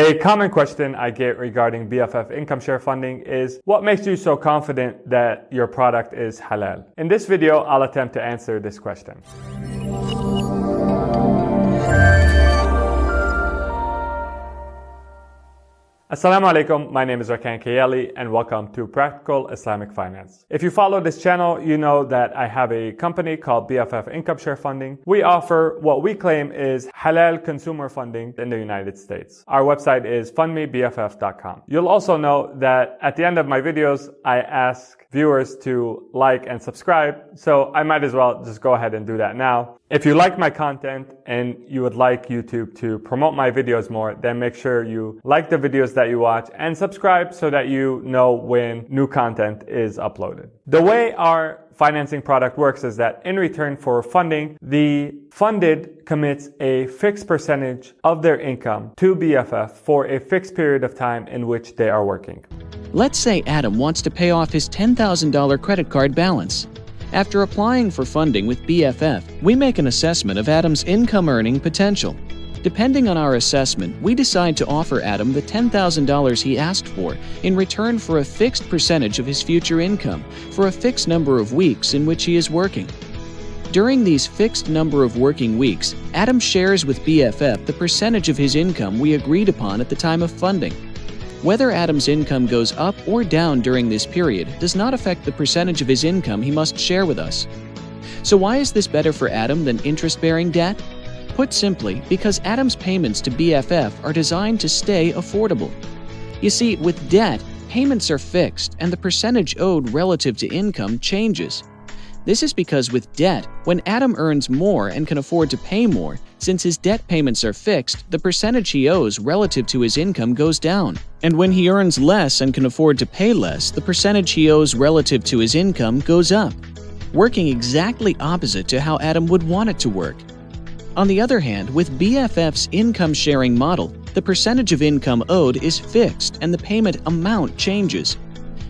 A common question I get regarding BFF Income Share Funding is, what makes you so confident that your product is halal? In this video, I'll attempt to answer this question. Assalamu alaikum, my name is Rakan Kayali and welcome to Practical Islamic Finance. If you follow this channel, you know that I have a company called BFF Income Share Funding. We offer what we claim is halal consumer funding in the United States. Our website is fundmebff.com. You'll also know that at the end of my videos, I ask viewers to like and subscribe, so I might as well just go ahead and do that now. If you like my content and you would like YouTube to promote my videos more, then make sure you like the videos that you watch and subscribe so that you know when new content is uploaded. The way our financing product works is that in return for funding, the funded commits a fixed percentage of their income to BFF for a fixed period of time in which they are working. Let's say Adam wants to pay off his $10,000 credit card balance. After applying for funding with BFF, we make an assessment of Adam's income earning potential. Depending on our assessment, we decide to offer Adam the $10,000 he asked for in return for a fixed percentage of his future income for a fixed number of weeks in which he is working. During these fixed number of working weeks, Adam shares with BFF the percentage of his income we agreed upon at the time of funding. Whether Adam's income goes up or down during this period does not affect the percentage of his income he must share with us. So why is this better for Adam than interest-bearing debt? Put simply, because Adam's payments to BFF are designed to stay affordable. You see, with debt, payments are fixed and the percentage owed relative to income changes. This is because with debt, when Adam earns more and can afford to pay more, since his debt payments are fixed, the percentage he owes relative to his income goes down. And when he earns less and can afford to pay less, the percentage he owes relative to his income goes up, working exactly opposite to how Adam would want it to work. On the other hand, with BFF's income sharing model, the percentage of income owed is fixed and the payment amount changes.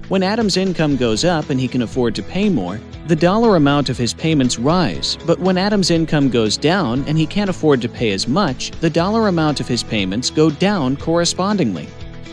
When Adam's income goes up and he can afford to pay more, the dollar amount of his payments rise, but when Adam's income goes down and he can't afford to pay as much, the dollar amount of his payments go down correspondingly.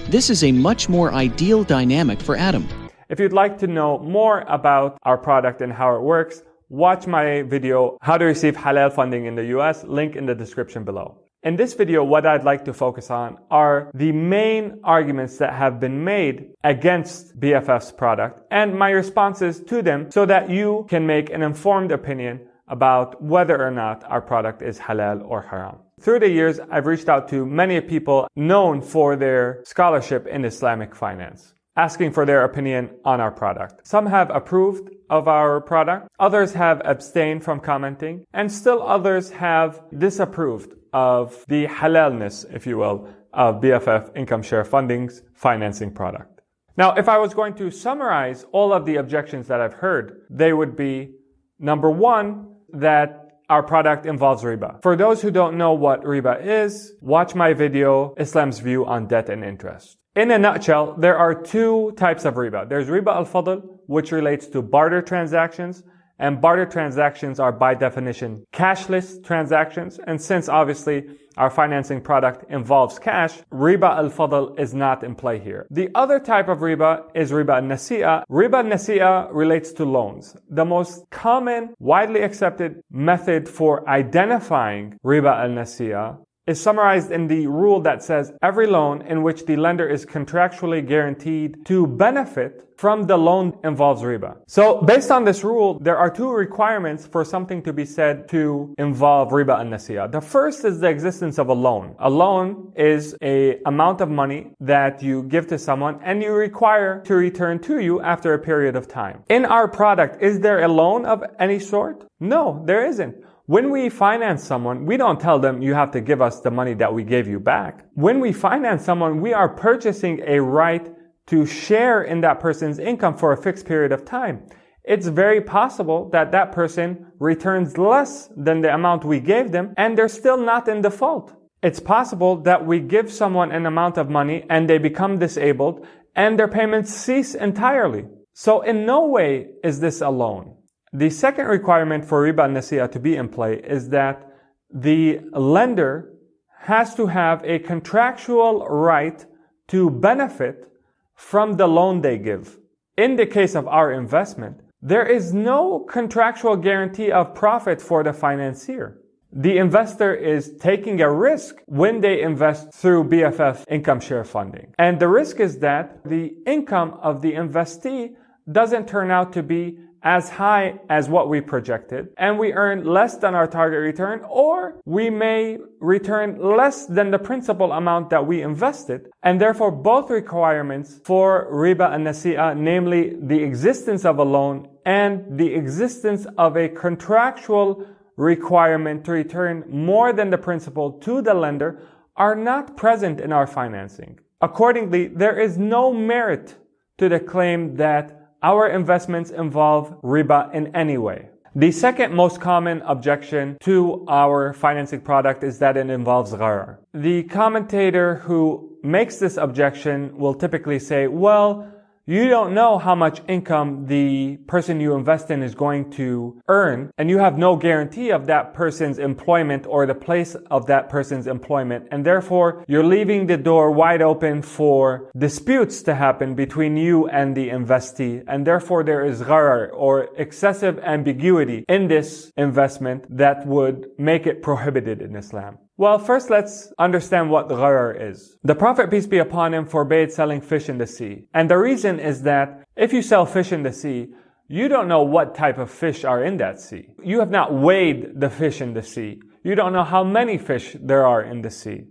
This is a much more ideal dynamic for Adam. If you'd like to know more about our product and how it works, watch my video, How to Receive Halal Funding in the US, link in the description below. In this video, what I'd like to focus on are the main arguments that have been made against BFF's product and my responses to them so that you can make an informed opinion about whether or not our product is halal or haram. Through the years, I've reached out to many people known for their scholarship in Islamic finance, asking for their opinion on our product. Some have approved of our product, others have abstained from commenting, and still others have disapproved of the halalness, if you will, of BFF Income Share Funding's financing product. Now, if I was going to summarize all of the objections that I've heard, they would be, number one, that our product involves riba. For those who don't know what riba is, watch my video, Islam's View on Debt and Interest. In a nutshell, there are two types of riba. There's riba al-fadl, which relates to barter transactions, and barter transactions are by definition cashless transactions. And since obviously our financing product involves cash, riba al-fadl is not in play here. The other type of riba is riba al-nasi'a. Riba al-nasi'a relates to loans. The most common, widely accepted method for identifying riba al-nasi'a is summarized in the rule that says every loan in which the lender is contractually guaranteed to benefit from the loan involves riba. So based on this rule, there are two requirements for something to be said to involve riba al-nasi'a. The first is the existence of a loan. A loan is an amount of money that you give to someone and you require to return to you after a period of time. In our product, is there a loan of any sort? No, there isn't. When we finance someone, we don't tell them you have to give us the money that we gave you back. When we finance someone, we are purchasing a right to share in that person's income for a fixed period of time. It's very possible that that person returns less than the amount we gave them and they're still not in default. It's possible that we give someone an amount of money and they become disabled and their payments cease entirely. So in no way is this a loan. The second requirement for riba al-nasi'a to be in play is that the lender has to have a contractual right to benefit from the loan they give. In the case of our investment, there is no contractual guarantee of profit for the financier. The investor is taking a risk when they invest through BFF Income Share Funding. And the risk is that the income of the investee doesn't turn out to be as high as what we projected, and we earn less than our target return, or we may return less than the principal amount that we invested. And therefore, both requirements for Riba and Nasi'a, namely the existence of a loan and the existence of a contractual requirement to return more than the principal to the lender, are not present in our financing. Accordingly, there is no merit to the claim that our investments involve riba in any way. The second most common objection to our financing product is that it involves gharar. The commentator who makes this objection will typically say, well, you don't know how much income the person you invest in is going to earn, and you have no guarantee of that person's employment or the place of that person's employment, and therefore you're leaving the door wide open for disputes to happen between you and the investee, and therefore there is gharar or excessive ambiguity in this investment that would make it prohibited in Islam. Well, first let's understand what gharar is. The Prophet, peace be upon him, forbade selling fish in the sea. And the reason is that if you sell fish in the sea, you don't know what type of fish are in that sea. You have not weighed the fish in the sea. You don't know how many fish there are in the sea.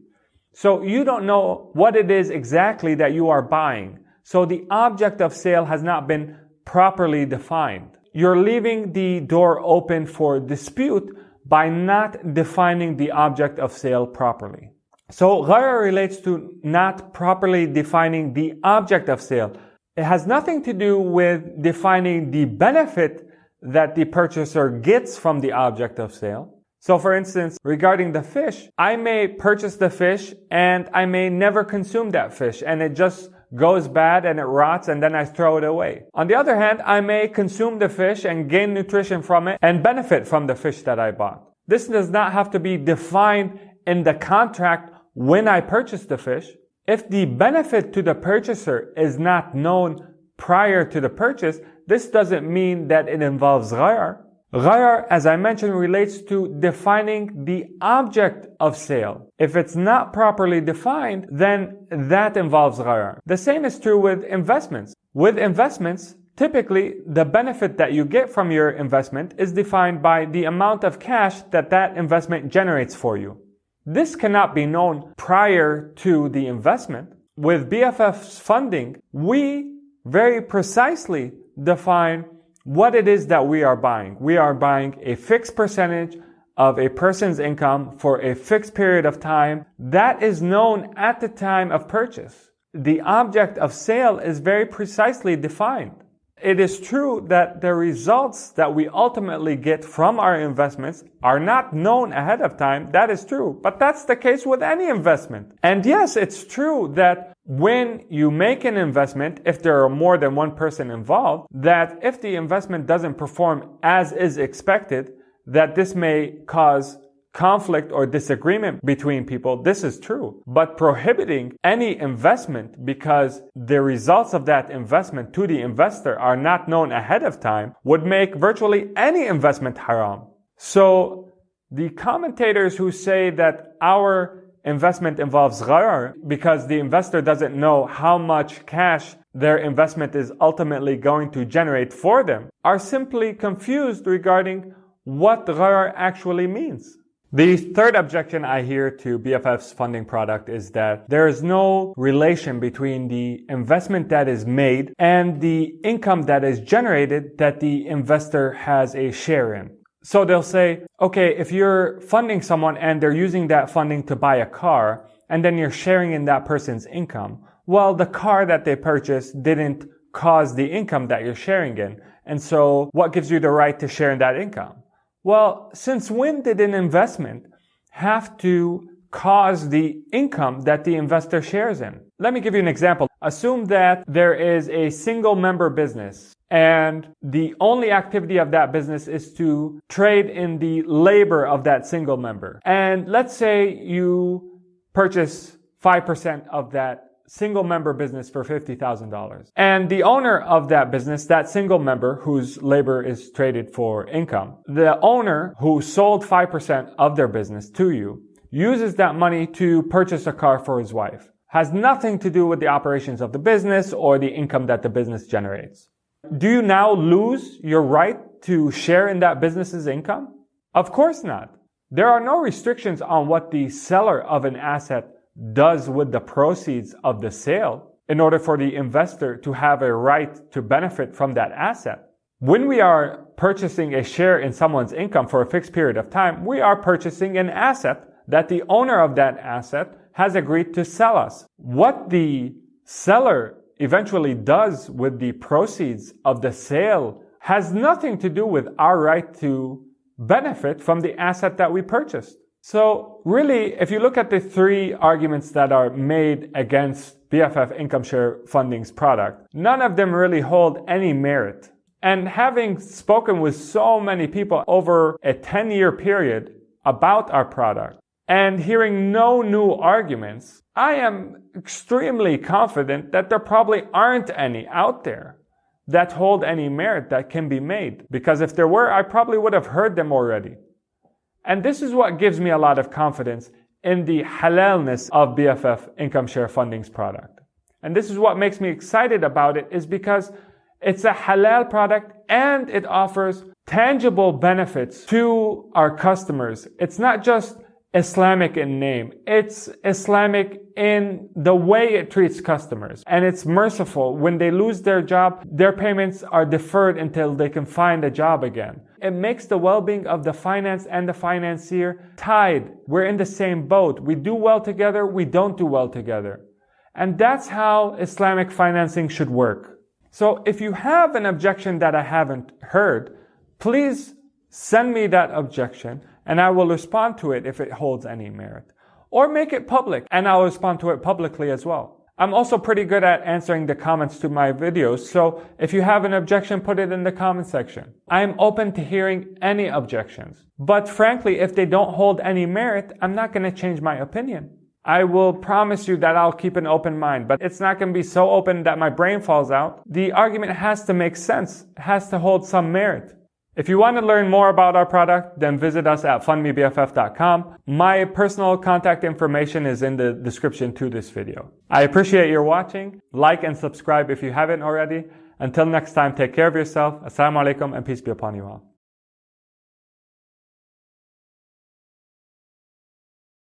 So you don't know what it is exactly that you are buying. So the object of sale has not been properly defined. You're leaving the door open for dispute by not defining the object of sale properly. So gharar relates to not properly defining the object of sale. It has nothing to do with defining the benefit that the purchaser gets from the object of sale. So for instance, regarding the fish, I may purchase the fish and I may never consume that fish, and it just goes bad and it rots and then I throw it away. On the other hand, I may consume the fish and gain nutrition from it and benefit from the fish that I bought. This does not have to be defined in the contract when I purchase the fish. If the benefit to the purchaser is not known prior to the purchase, this doesn't mean that it involves gharar. Gharar, as I mentioned, relates to defining the object of sale. If it's not properly defined, then that involves gharar. The same is true with investments. With investments, typically the benefit that you get from your investment is defined by the amount of cash that that investment generates for you. This cannot be known prior to the investment. With BFF's funding, we very precisely define what it is that we are buying. We are buying a fixed percentage of a person's income for a fixed period of time. That is known at the time of purchase. The object of sale is very precisely defined. It is true that the results that we ultimately get from our investments are not known ahead of time. That is true. But that's the case with any investment. And yes, it's true that when you make an investment, if there are more than one person involved, that if the investment doesn't perform as is expected, that this may cause conflict or disagreement between people. This is true. But prohibiting any investment because the results of that investment to the investor are not known ahead of time would make virtually any investment haram. So the commentators who say that our investment involves gharar because the investor doesn't know how much cash their investment is ultimately going to generate for them are simply confused regarding what gharar actually means. The third objection I hear to BFF's funding product is that there is no relation between the investment that is made and the income that is generated that the investor has a share in. So they'll say, okay, if you're funding someone and they're using that funding to buy a car, and then you're sharing in that person's income, well, the car that they purchased didn't cause the income that you're sharing in. And so what gives you the right to share in that income? Well, since when did an investment have to cause the income that the investor shares in? Let me give you an example. Assume that there is a single member business and the only activity of that business is to trade in the labor of that single member. And let's say you purchase 5% of that single member business for $50,000. And the owner of that business, that single member whose labor is traded for income, the owner who sold 5% of their business to you, uses that money to purchase a car for his wife. Has nothing to do with the operations of the business or the income that the business generates. Do you now lose your right to share in that business's income? Of course not. There are no restrictions on what the seller of an asset does with the proceeds of the sale in order for the investor to have a right to benefit from that asset. When we are purchasing a share in someone's income for a fixed period of time, we are purchasing an asset that the owner of that asset has agreed to sell us. What the seller eventually does with the proceeds of the sale has nothing to do with our right to benefit from the asset that we purchased. So really, if you look at the three arguments that are made against BFF Income Share Funding's product, none of them really hold any merit. And having spoken with so many people over a 10-year period about our product and hearing no new arguments, I am extremely confident that there probably aren't any out there that hold any merit that can be made. Because if there were, I probably would have heard them already. And this is what gives me a lot of confidence in the halalness of BFF Income Share Funding's product. And this is what makes me excited about it, is because it's a halal product and it offers tangible benefits to our customers. It's not just Islamic in name. It's Islamic in the way it treats customers. And it's merciful. When they lose their job, their payments are deferred until they can find a job again. It makes the well-being of the finance and the financier tied. We're in the same boat. We do well together. We don't do well together. And that's how Islamic financing should work. So if you have an objection that I haven't heard, please send me that objection and I will respond to it if it holds any merit. Or make it public and I'll respond to it publicly as well. I'm also pretty good at answering the comments to my videos, so if you have an objection, put it in the comment section. I am open to hearing any objections. But frankly, if they don't hold any merit, I'm not going to change my opinion. I will promise you that I'll keep an open mind, but it's not going to be so open that my brain falls out. The argument has to make sense. It has to hold some merit. If you want to learn more about our product, then visit us at fundmebff.com. My personal contact information is in the description to this video. I appreciate your watching. Like and subscribe if you haven't already. Until next time, take care of yourself. Assalamu alaikum and peace be upon you all.